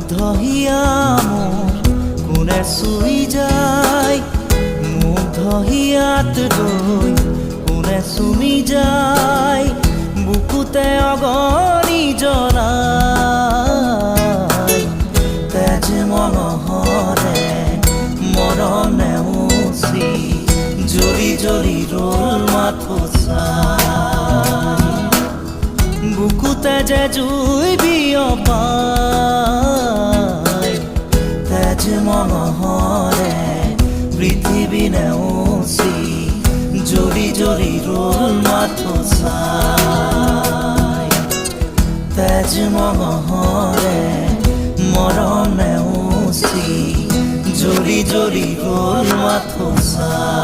মুগ্ধহিয়া মোৰ কোনে চুই যায়, মুগ্ধহিয়াত গৈ কোনে চুমি যায়, বুকুতে অগণি জ্বলাই। তেজ মঙহৰে মৰম নেওচি জ্বলি জ্বলি ৰ'ল মাথো চাই, বুকুতে যে জুই বিয়পাই। তেজ মঙহৰে পৃথিৱী নেওচি জ্বলি জ্বলি ৰ'ল মাথো চাই। তেজ মঙহৰে মৰম নেওচি জ্বলি জ্বলি ৰ'ল মাথো চাই।